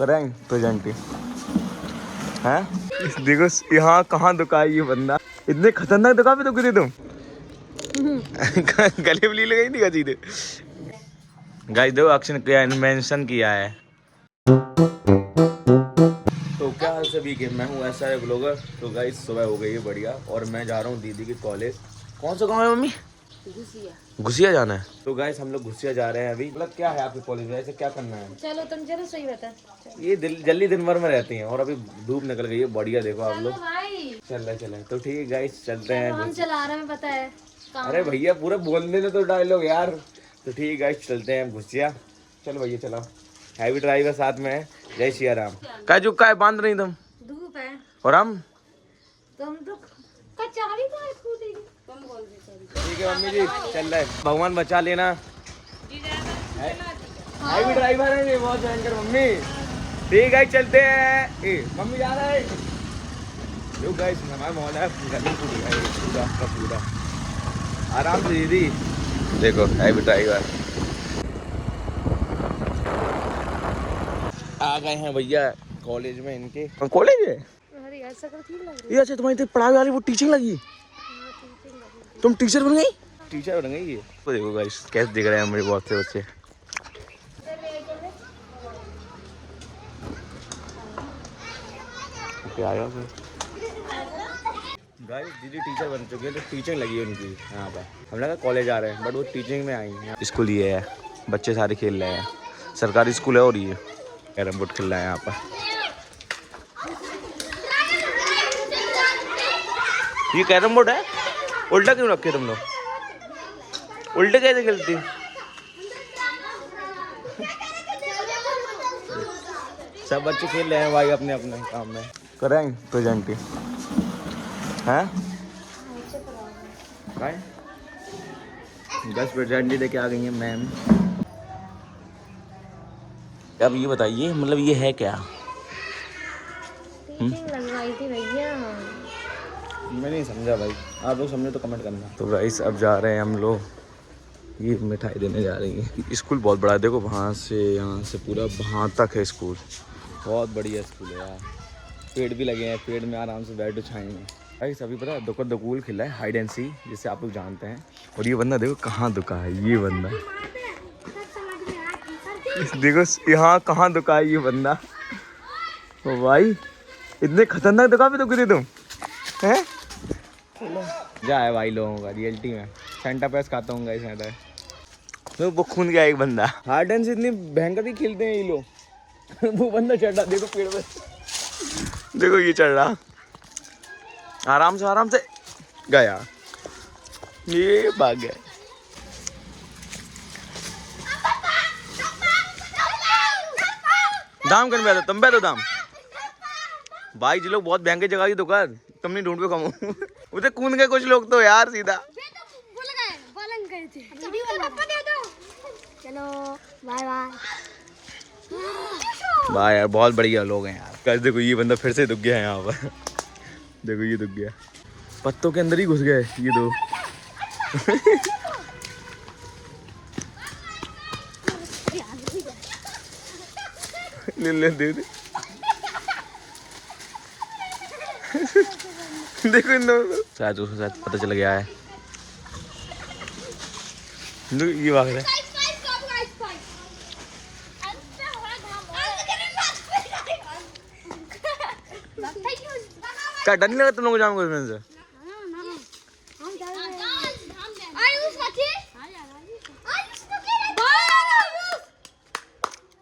करें प्रेजेंट हैं। देखो यहाँ कहाँ दुका है ये बंदा, इतने खतरनाक दुकान पे दुखी थे तुम। गले में लगाई थी गजी थे। गाइस देखो अक्षर क्या मेंशन किया है। तो क्या हाल सभी के, मैं हूँ ऐसा है ब्लॉगर। तो गाइस सुबह हो गई है बढ़िया और मैं जा रहा हूँ दीदी के कॉलेज। कौन सा गाँव है मम्मी? घुसिया जाना है। तो गाइस हम लोग घुसिया जा रहे हैं अभी। मतलब क्या है आपके कॉलेज में, ऐसे क्या करना है? चलो तुम चलो, सही बता। ये जल्दी दिन भर में रहती हैं और अभी धूप निकल गई है बढ़िया। देखो आप लोग चल रहे तो ठीक है गाइस चलते हैं। कौन चला रहा है पता है? अरे भैया पूरा बोलने दे तो डायलॉग यार। तो ठीक है गाइस चलते हैं घुसिया। चलो भैया चलो। हैवी ड्राइवर साथ में है। जय श्री राम। क्या जुक्का है बांध रही तुम? धूप है और हम तुम तो कचारी तो है स्कूटी की। तुम बोल दे सॉरी। ठीक है मम्मी जी चल रहे। भगवान बचा लेना। हैवी ड्राइवर है ये बहुत भयंकर मम्मी। ठीक है चलते हैं। ए मम्मी जा रहा है। जो गाइस हमारा मॉल है पूरा का पूरा। आराम से दीदी। देखो हैवी ड्राइवर आ गए हैं भैया कॉलेज में इनके। कॉलेज है? अरे यार शक्ल ठीक लग रही ये अच्छा तुम्हारी पढ़ाई वाली वो टीचिंग लगी। तुम टीचर बन गई? टीचर बन गई ये। तो देखो गाइस कैसे दिख रहे हैं मेरे बहुत से बच्चे। क्या गाइस दीदी टीचर बन चुकी है तो टीचिंग लगी है उनकी यहाँ पर। हम लोग कॉलेज आ रहे हैं बट वो टीचिंग में आई हैं। स्कूल ये है, बच्चे सारे खेल रहे हैं। सरकारी स्कूल है और ये कैरम बोर्ड खेल रहा है यहाँ पर। ये कैरम बोर्ड है। उल्टा क्यों रखे तुम लोग? उल्टे कैसे खेलती? सब बच्चे खेल रहे हैं भाई अपने अपने काम में। करें प्रेजेंट हैं। दस प्रेजेंट लेके आ गई हैं मैम। अब ये बताइए मतलब ये है क्या? लगवाई थी भैया। मैं नहीं समझा भाई, आप लोग समझे तो कमेंट करना। तो गाइस अब जा रहे हैं हम लोग, ये मिठाई देने जा रही है। स्कूल बहुत बड़ा है देखो, वहाँ से यहाँ से पूरा वहाँ तक है स्कूल। बहुत बढ़िया स्कूल है यार। पेड़ भी लगे हैं, पेड़ में आराम से बैठ छाएंगे। भाई सभी पता है दुकूल खिला है हाइड एंड सी जिसे आप लोग जानते हैं। और ये बंदा देखो कहाँ दुका है ये बंदा। देखो यहाँ कहाँ दुका है ये बंदा। ओ भाई इतने खतरनाक दुकान पे दुखी थे तुम हैं। जा है भाई लोगों का रियलिटी में। सेंटा पैस खाता हूँ गाइस सेंटा। तो वो खून गया एक बंदा। हार्ड एंड से इतनी भयंकर ही खेलते हैं ये लोग। वो बंदा चढ़ रहा देखो पेड़ पे। देखो ये चढ़ रहा आराम से गया। ये भाग गया। दाम कर बैठो तुम बैठो दाम। भाई जी लोग बहुत भयंकर जगह की दुकान तुम नहीं ढूंढ पे कमो। उधर कूद गए कुछ लोग तो यार सीधा। चलो बाय बाय। भाई यार बहुत बढ़िया लोग हैं यार। कैसे देखो ये बंदा फिर से दुख गया है यहाँ पर। देखो ये दुख गया, पत्तों के अंदर ही घुस गए ये दो। ले दे दे। देखो इन दोनों को शायद उसको शायद पता चल गया है। ये भाग रहा है। क्या डर नहीं लगा तुम लोगों को जाऊंगा इसमें से?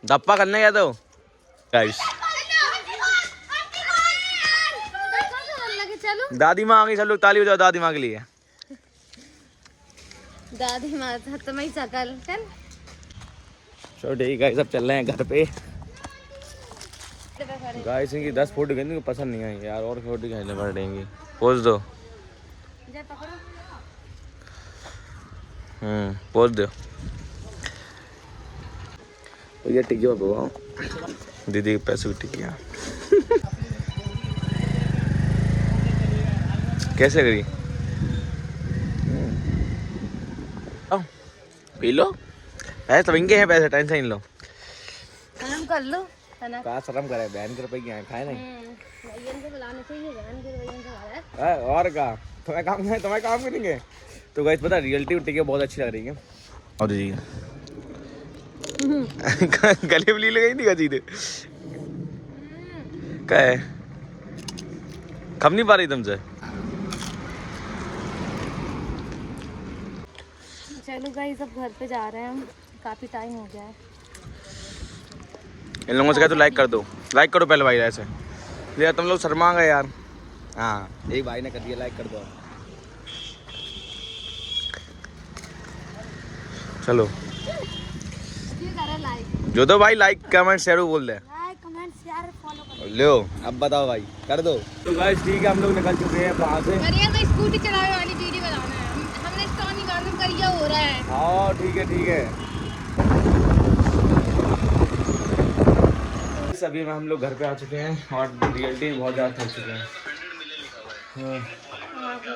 धप्पा करने गया तो गाइस दादी माँ आ गई। सब लोग ताली बजाओ दादी माँ के लिए। दादी माँ तुम्हारी शकल चल। चलो ठीक है सब चल रहे हैं घर पे। गाइस इनकी 10 फोटो खींचने को पसंद नहीं आई यार, और फोटो खींचने पड़ेंगी। पोज दो। पोज दो। तो ये टिकिया भगवाओ दीदी के पैसे की टिकिया। कैसे करी? P low. पैसे तो इनके हैं, पैसे टेंशन नहीं लो। काम कर लो। कहा शर्म करे, बहन के रुपए की आए खाए नहीं। भैया को बुलाने चाहिए, बहन के भैया से आ रहा है। और का तुम्हें काम करेंगे। तो गाइस पता रियलिटी उठी के बहुत अच्छी लग रही है। और जी गले में ली गई नहीं गजी थे क्या है, खम नहीं पा रही तुमसे। चलो गाइस अब घर पे जा रहे हैं हम, काफी टाइम हो गया है। इन लोगों से कह तो लाइक कर दो, लाइक करो पहले भाई ऐसे यार, तुम लोग शर्मा गए यार। हाँ एक भाई ने कर दिया, लाइक कर दो। चलो जो तो भाई लाइक कमेंट शेयर बोल दे, लाइक कमेंट शेयर फॉलो करो। लो अब बताओ भाई कर दो। तो गाइस ठीक है, हम लोग निकल चुके हैं वहाँ से। करिए मैं स्कूटी चलाने वाली वीडियो बनाना है, हमने स्टोनी गार्डन करिया हो रहा है। हाँ ठीक है ठीक है। अभी में हम लोग घर पे आ चुके हैं और रियलिटी बहुत ज़्यादा थक चुके हैं।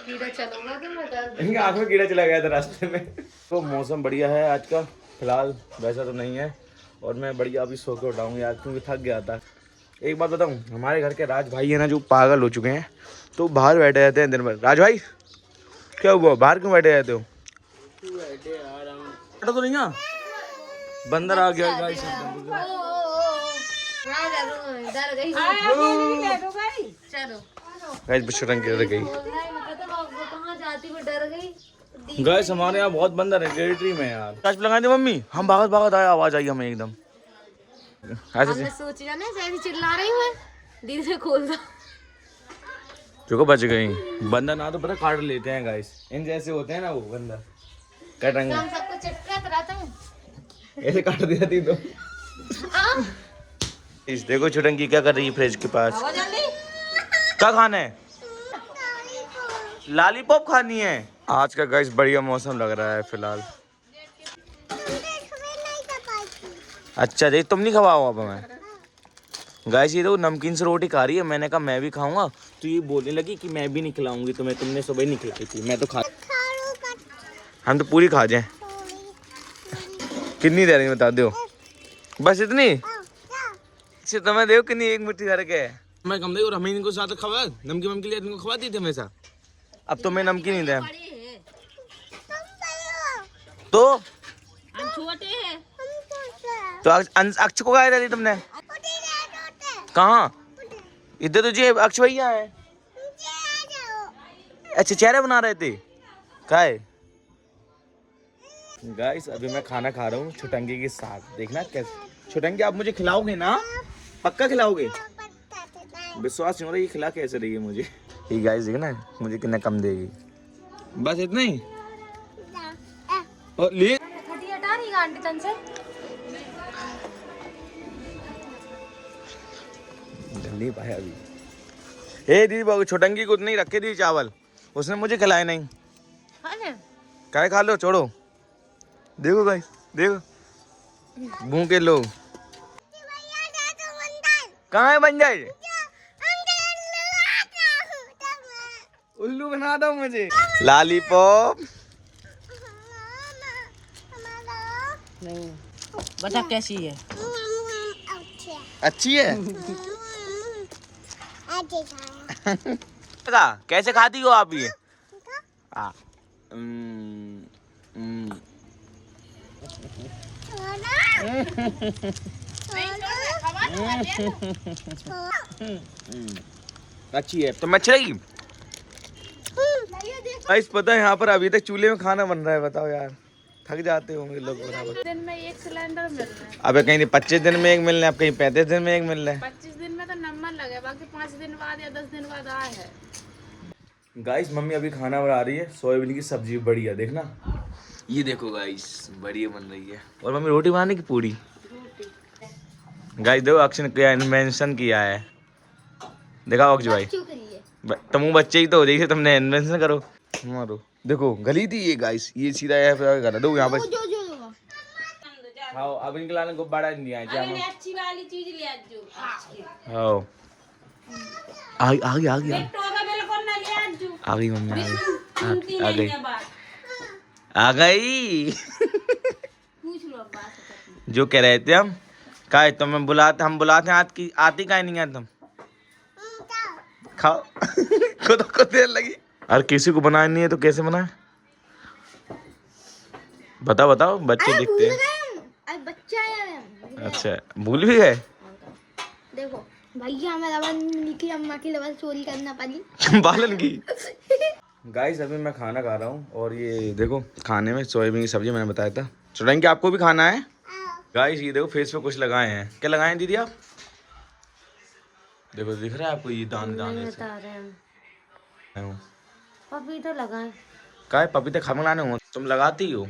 कीड़ा चलूंगा तो मैं दर्द। इनके आँख में कीड़ा चला गया था रास्ते में। तो मौसम बढ़िया है आज का, फिलहाल वैसा तो नहीं है। और मैं बढ़िया अभी सो के उठाऊँ यार, क्योंकि थक गया था। एक बात बताऊँ, हमारे घर के राज भाई है ना जो पागल हो चुके हैं, तो बाहर बैठे रहते हैं दिन भर। राज भाई क्या हुआ, बाहर क्यों बैठे रहते हो? तो नहीं है, बंदर आ गया गाइस। डर गई। चलो गाइस बिछड़न गिर गई। कहाँ जाती वो डर गई। गाइस हमारे यहाँ बहुत बंदर है टेरिटरी में यार। टच लगा दे मम्मी, हम भागत भागत आए, आवाज आई हमें एकदम ऐसे से। सोच रहा ना ऐसे चिल्ला रही हूँ, दिल से खोल दो। देखो बच गई। बंदर ना तो पता काट लेते हैं गाइस, इन जैसे होते हैं ना वो बंदर कटेंगे। हम सबको चिपकाते रहते हैं, ऐसे काट दिया थी तो। इस देखो छुटंकी क्या कर रही है फ्रिज के पास। क्या खाना है? लॉलीपॉप खानी है। आज का गाइस बढ़िया मौसम लग रहा है फिलहाल। अच्छा देख तुम नहीं खवाओ अब हमें। गाइस ये तो नमकीन से रोटी खा रही है, मैंने कहा मैं भी खाऊंगा, तो ये बोलने लगी कि मैं भी नहीं खिलाऊंगी तुम्हें, तुमने सुबह नहीं खिलाई थी। मैं तो खा, हम तो पूरी खा जाए। कितनी देर में बता दो, बस इतनी से तुम्हें देखो कितनी, एक मुट्ठी करके मैं कम देखो। रमीन को साथ खवा नमकीन वमकीन लिए खवा दी थी हमेशा, अब तो मैं नमकीन नहीं दे तो हम छोटे हैं। तो अक्ष को गाया दी तुमने कहाँ? इधर तो जी अक्ष भैया है। अच्छा चेहरे बना रहे थे क्या है? गाइस अभी मैं खाना खा रहा हूँ छुटंगी के साथ, देखना कैसे। छुटंगी आप मुझे खिलाओगे ना, पक्का खिलाओगे? विश्वास नहीं हो रहा ये खिला कैसे रही है मुझे। ये गाइस देखना मुझे कितना कम देगी, बस इतना ही। और ले हटा रही आंटी तन से। जल्दी पाया अभी। ए दीदी बाबू छुटंगी को नहीं रखे दी चावल, उसने मुझे खिलाए नहीं। क्या खा लो छोड़ो। देखो गाइस देखो भूखे लोग। कहाँ है बंजर? उल्लू बना दो मुझे। लॉलीपॉप नहीं बता कैसी है? अच्छी है। कैसे खाती हो आप ये? अच्छी है तो मछली। गाइस पता है यहाँ पर अभी तक चूल्हे में खाना बन रहा है, बताओ यार थक जाते होंगे लोग बराबर। दिन में एक सिलेंडर मिल रहा है। अबे कहीं 25 दिन में एक मिल रहा है, अब कहीं 35 दिन में एक मिल रहा है। 25 दिन में तो नंबर लगे, बाकी 5 दिन बाद या 10 दिन बाद आए है। गाइस मम्मी अभी खाना बना रही है, सोयाबीन की सब्जी बढ़िया, देखना ये देखो गाइस बढ़िया बन रही है। और मम्मी रोटी बनाने की पूरी। गाइस देखो अक्षय ने क्या इन्वेंशन किया है, देखा अक्षय भाई। तुम बच्चे ही तो हो जैसे तुमने इन्वेंशन करो मारो। देखो गली थी ये गाइस, ये सीधा कर दो यहाँ पर। हाँ अब इनके लाने गुब्बारा नहीं आए क्या? अच्छी वाली चीज ले आजो। हाँ आ गई मम्मी आ गई आ गई। पूछ लो बात। जो कह रहे थे हम का है तुम्हें बुलाते, हम बुलाते हैं आती का नहीं है तुम। खाओ। खुद को देर लगी। अरे किसी को बनाया नहीं है तो कैसे बनाए? बताओ बताओ, बच्चे दिखते हैं। बच्चा है। अच्छा भूल भी गए। देखो भैया हमें लवन की अम्मा की लवन चोरी करना पड़ी। बालन की। गाइस अभी मैं खाना खा रहा हूँ और ये देखो खाने में सोयाबीन की सब्जी मैंने बताया था। चुराएंगे, आपको भी खाना है? गाइस ये देखो फेस पे कुछ लगाए हैं। क्या लगाए हैं दीदी आप? देखो दिख रहा है आपको ये दाने दाने से? बता रहे हैं पपीता लगाए। क्या पपीते खाने लाने हो तुम लगाती हो?